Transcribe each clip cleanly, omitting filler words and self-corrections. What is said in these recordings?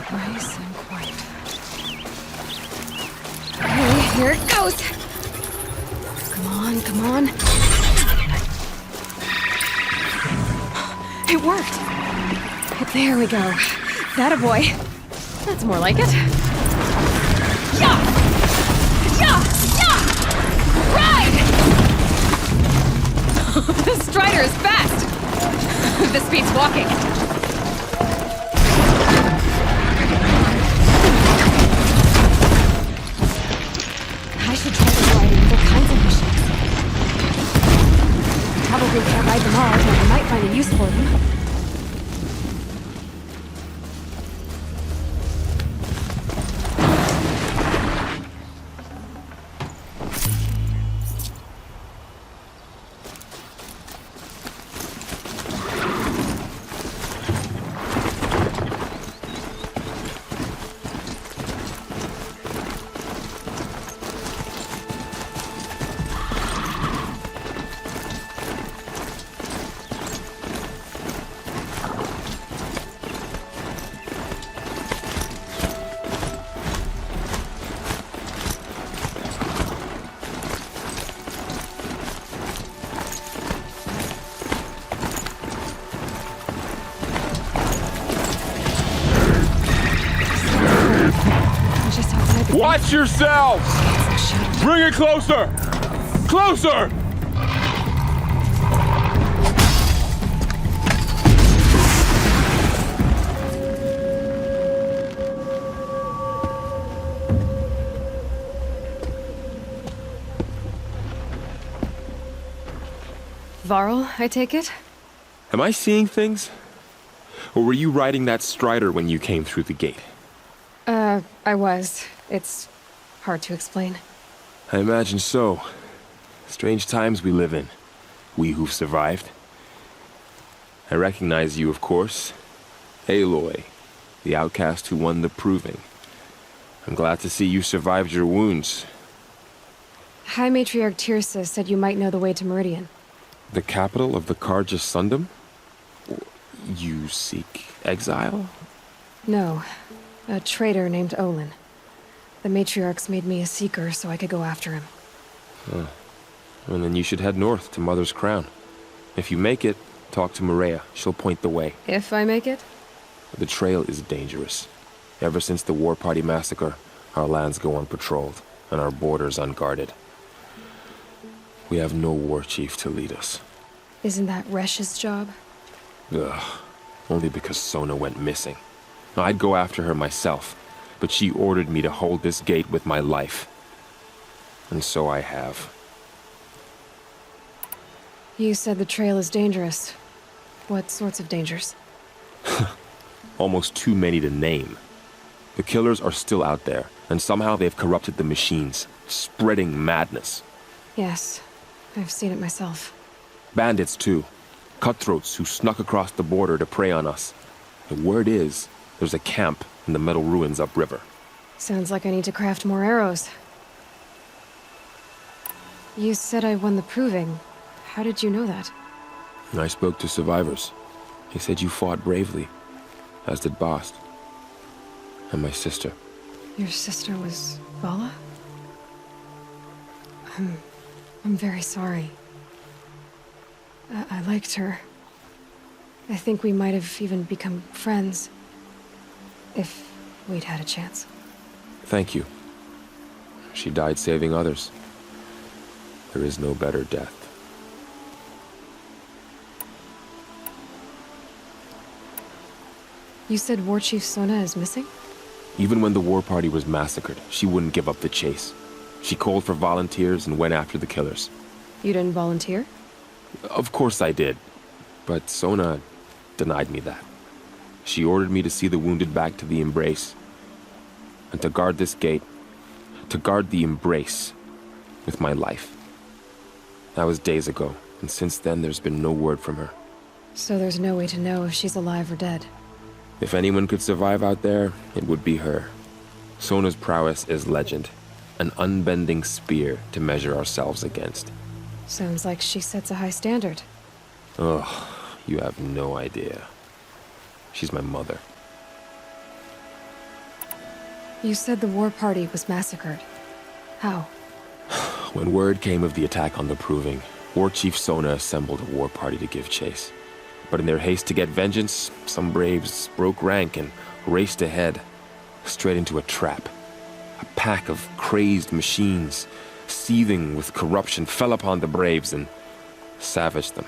Nice and quiet. Okay, here it goes. Come on, come on. It worked. There we go. That boy. That's more like it. Yeah! Yeah! Yeah! Ride! This Strider is fast. This beats walking. I should try this riding with all kinds of machines. Probably can't ride them all, but I might find a use for them. Watch yourselves! Bring it closer! Closer! Varl, I take it? Am I seeing things? Or were you riding that Strider when you came through the gate? I was. It's hard to explain. I imagine so. Strange times we live in. We who've survived. I recognize you, of course. Aloy, the outcast who won the proving. I'm glad to see you survived your wounds. High Matriarch Tirsa said you might know the way to Meridian. The capital of the Carja Sundom? You seek exile? No. A traitor named Olin. The Matriarchs made me a seeker so I could go after him. Well, then you should head north to Mother's Crown. If you make it, talk to Maria. She'll point the way. If I make it? The trail is dangerous. Ever since the War Party massacre, our lands go unpatrolled, and our borders unguarded. We have no war chief to lead us. Isn't that Resh's job? Ugh. Only because Sona went missing. I'd go after her myself, but she ordered me to hold this gate with my life. And so I have. You said the trail is dangerous. What sorts of dangers? Almost too many to name. The killers are still out there, and somehow they've corrupted the machines, spreading madness. Yes, I've seen it myself. Bandits, too. Cutthroats who snuck across the border to prey on us. The word is, there's a camp in the metal ruins upriver. Sounds like I need to craft more arrows. You said I won the proving. How did you know that? I spoke to survivors. They said you fought bravely, as did Bast. And my sister. Your sister was Vala? I'm very sorry. I liked her. I think we might have even become friends. If we'd had a chance. Thank you. She died saving others. There is no better death. You said War Chief Sona is missing? Even when the war party was massacred, she wouldn't give up the chase. She called for volunteers and went after the killers. You didn't volunteer? Of course I did. But Sona denied me that. She ordered me to see the wounded back to the Embrace. And to guard this gate. To guard the Embrace. With my life. That was days ago, and since then there's been no word from her. So there's no way to know if she's alive or dead. If anyone could survive out there, it would be her. Sona's prowess is legend. An unbending spear to measure ourselves against. Sounds like she sets a high standard. Ugh, you have no idea. She's my mother. You said the war party was massacred. How? When word came of the attack on the Proving, War Chief Sona assembled a war party to give chase. But in their haste to get vengeance, some braves broke rank and raced ahead, straight into a trap. A pack of crazed machines, seething with corruption, fell upon the braves and savaged them.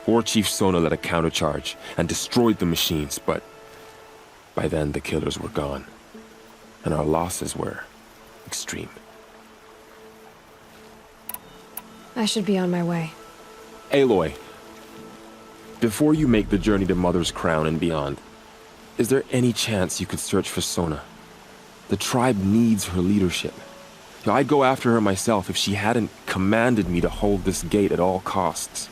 War Chief Sona led a countercharge and destroyed the machines, but by then the killers were gone, and our losses were extreme. I should be on my way. Aloy, before you make the journey to Mother's Crown and beyond, is there any chance you could search for Sona? The tribe needs her leadership. I'd go after her myself if she hadn't commanded me to hold this gate at all costs.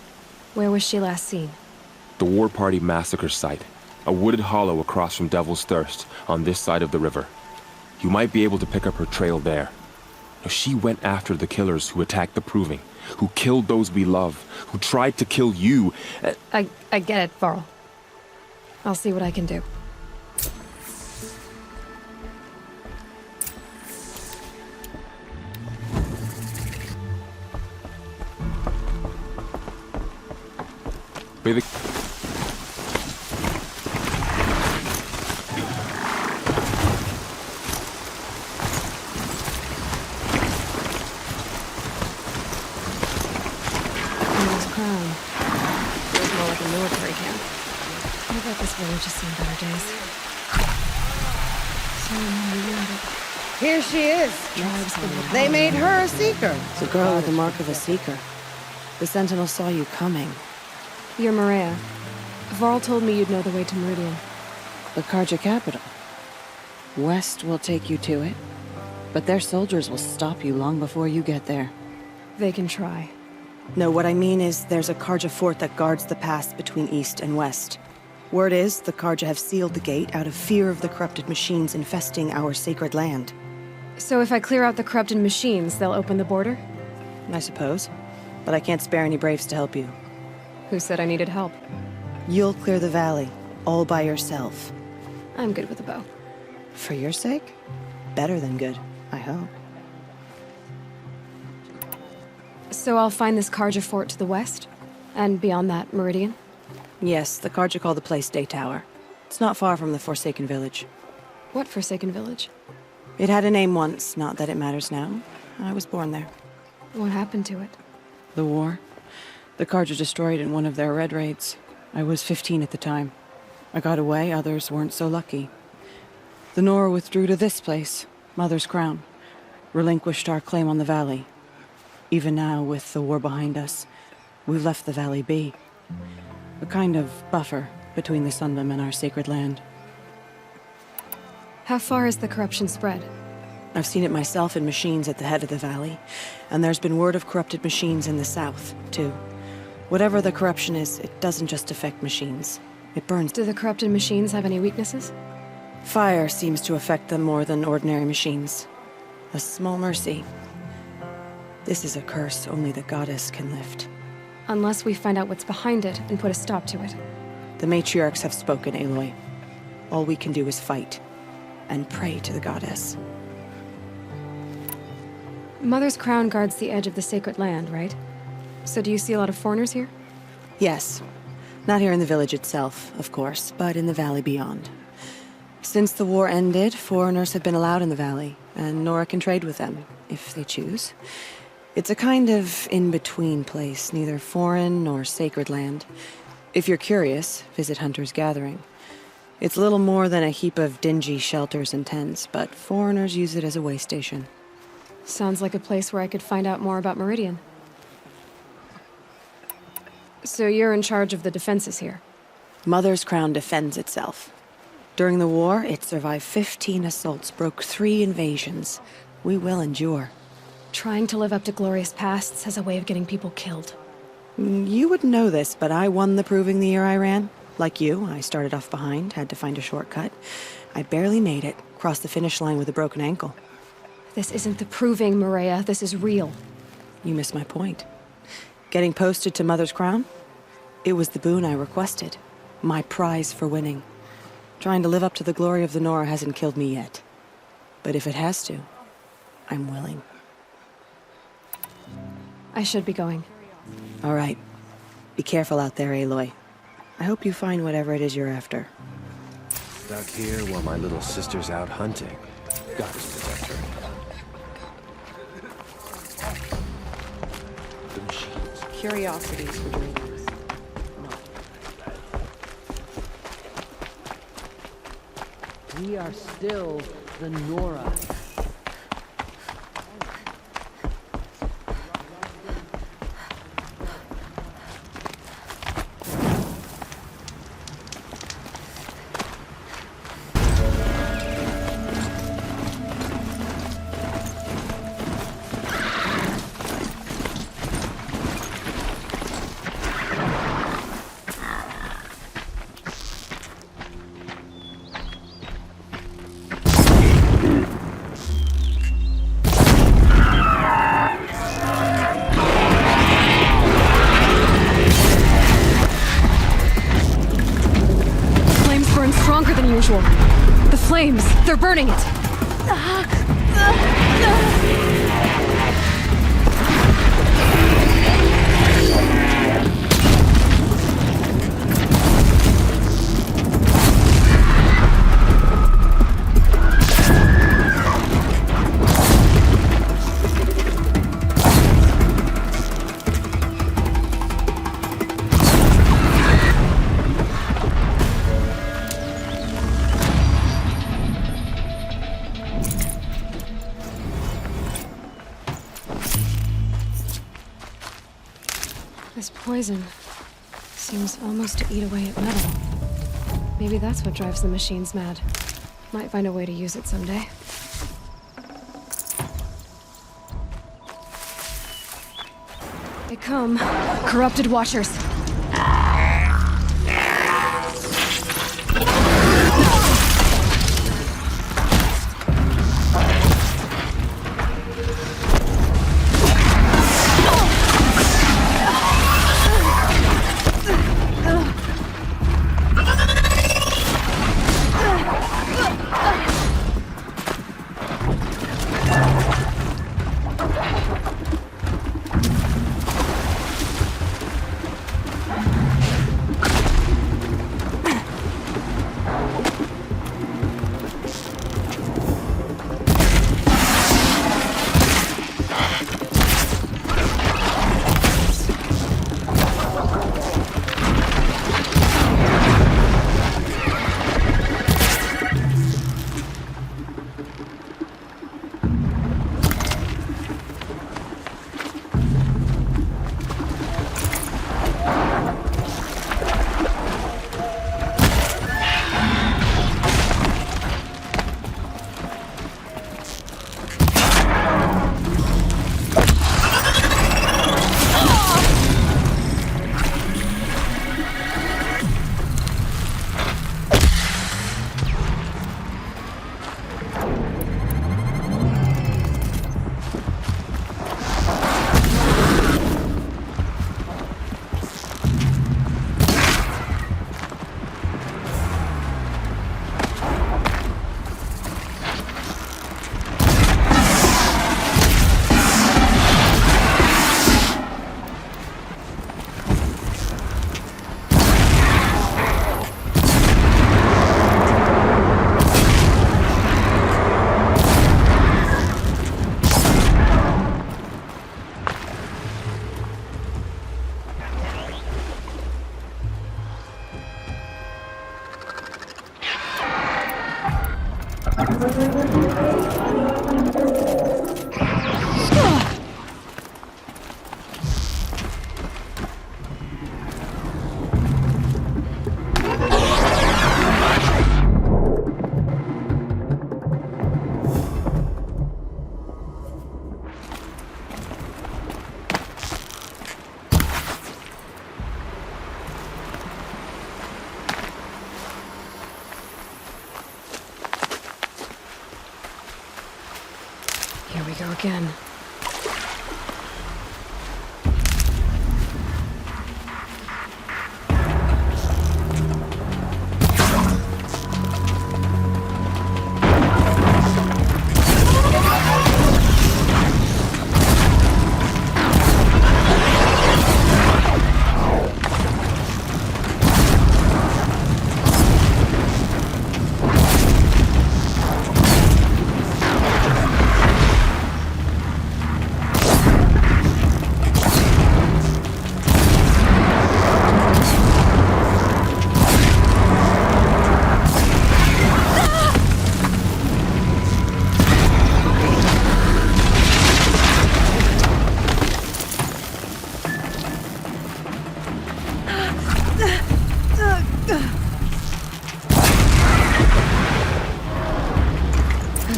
Where was she last seen? The war party massacre site, a wooded hollow across from Devil's Thirst on this side of the river. You might be able to pick up her trail there. She went after the killers who attacked the Proving, who killed those we love, who tried to kill you. I get it, Varl. I'll see what I can do. May the... King's Crown. Feels more like a military camp. I bet this village has seen better days. So reunited. Here she is. Tribes been They made her a seeker. It's a girl with the mark of a seeker. The Sentinel saw you coming. You're Maria. Varl told me you'd know the way to Meridian. The Karja capital. West will take you to it, but their soldiers will stop you long before you get there. They can try. No, what I mean is there's a Karja fort that guards the pass between east and west. Word is the Karja have sealed the gate out of fear of the corrupted machines infesting our sacred land. So if I clear out the corrupted machines, they'll open the border? I suppose. But I can't spare any braves to help you. Who said I needed help? You'll clear the valley, all by yourself. I'm good with a bow. For your sake? Better than good, I hope. So I'll find this Karja fort to the west? And beyond that, Meridian? Yes, the Karja call the place Day Tower. It's not far from the Forsaken Village. What Forsaken Village? It had a name once, not that it matters now. I was born there. What happened to it? The war. The Karja destroyed in one of their red raids. I was 15 at the time. I got away, others weren't so lucky. The Nora withdrew to this place, Mother's Crown. Relinquished our claim on the valley. Even now, with the war behind us, we've left the valley be. A kind of buffer between the Sundom and our sacred land. How far has the corruption spread? I've seen it myself in machines at the head of the valley, and there's been word of corrupted machines in the south, too. Whatever the corruption is, it doesn't just affect machines. It burns. Do the corrupted machines have any weaknesses? Fire seems to affect them more than ordinary machines. A small mercy. This is a curse only the goddess can lift. Unless we find out what's behind it and put a stop to it. The matriarchs have spoken, Aloy. All we can do is fight, and pray to the goddess. Mother's Crown guards the edge of the sacred land, right? So do you see a lot of foreigners here? Yes. Not here in the village itself, of course, but in the valley beyond. Since the war ended, foreigners have been allowed in the valley, and Nora can trade with them, if they choose. It's a kind of in-between place, neither foreign nor sacred land. If you're curious, visit Hunter's Gathering. It's little more than a heap of dingy shelters and tents, but foreigners use it as a way station. Sounds like a place where I could find out more about Meridian. So you're in charge of the defenses here? Mother's Crown defends itself. During the war, it survived 15 assaults, broke 3 invasions. We will endure. Trying to live up to glorious pasts has a way of getting people killed. You wouldn't know this, but I won the Proving the year I ran. Like you, I started off behind, had to find a shortcut. I barely made it, crossed the finish line with a broken ankle. This isn't the Proving, Maria. This is real. You missed my point. Getting posted to Mother's Crown? It was the boon I requested. My prize for winning. Trying to live up to the glory of the Nora hasn't killed me yet. But if it has to, I'm willing. I should be going. All right. Be careful out there, Aloy. I hope you find whatever it is you're after. Stuck here while my little sister's out hunting. Gotta protect her. The machines. Curiosities for dreamers. We are still the Nora. Stronger than usual. The flames, they're burning it. This poison seems almost to eat away at metal. Maybe that's what drives the machines mad. Might find a way to use it someday. They come, corrupted watchers. Here we go again.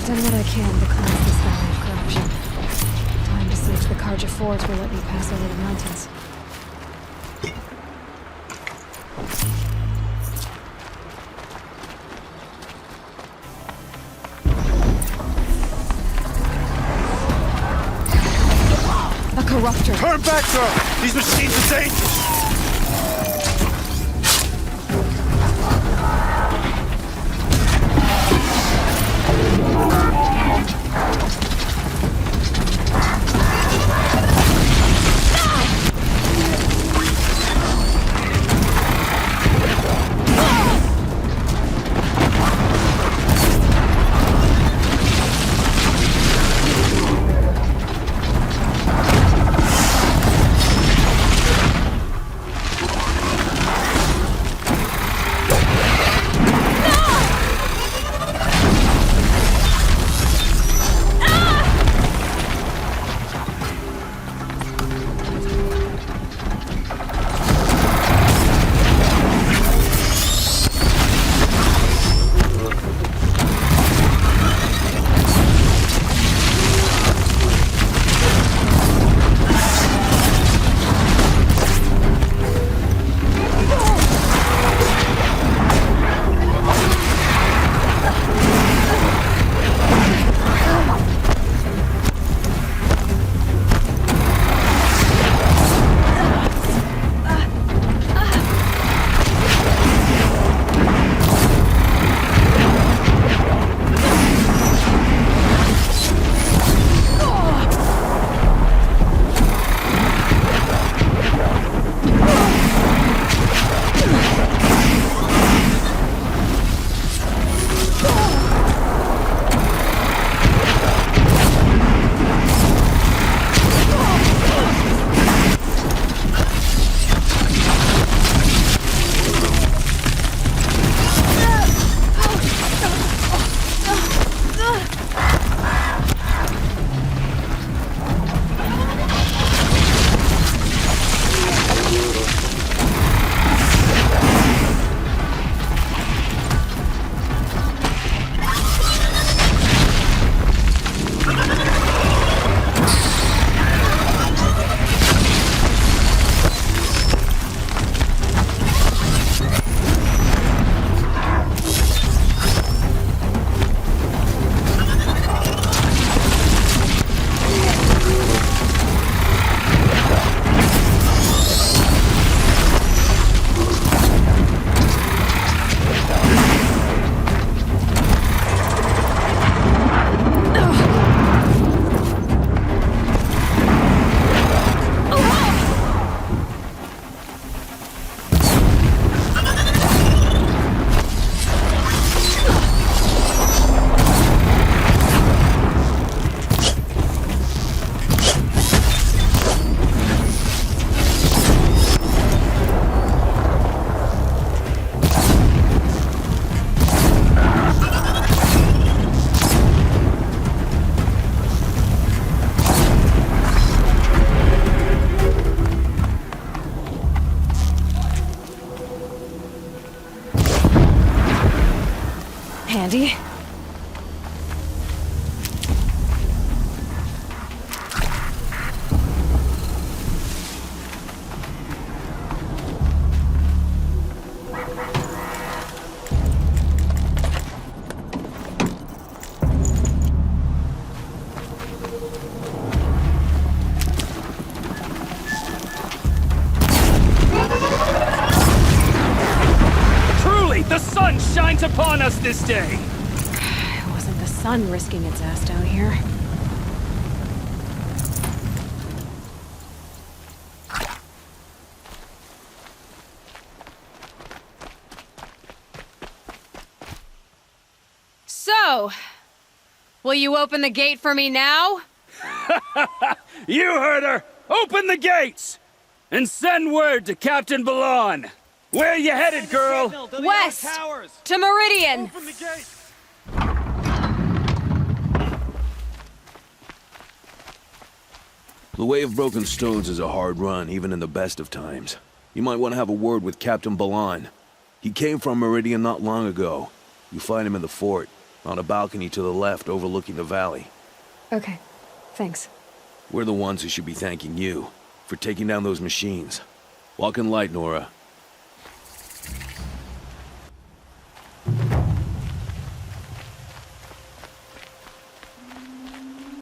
done what I can to cleanse this valley of corruption. Time to see if the Karja Forge will let me pass over the mountains. A corruptor. Turn back, girl! These machines are dangerous! Handy. The sun shines upon us this day! It wasn't the sun risking its ass down here. So, will you open the gate for me now? You heard her! Open the gates! And send word to Captain Balon! Where are you headed, girl? West! To Meridian! The Way of Broken Stones is a hard run, even in the best of times. You might want to have a word with Captain Balon. He came from Meridian not long ago. You find him in the fort. On a balcony to the left overlooking the valley. Okay, thanks. We're the ones who should be thanking you for taking down those machines. Walk in light, Nora.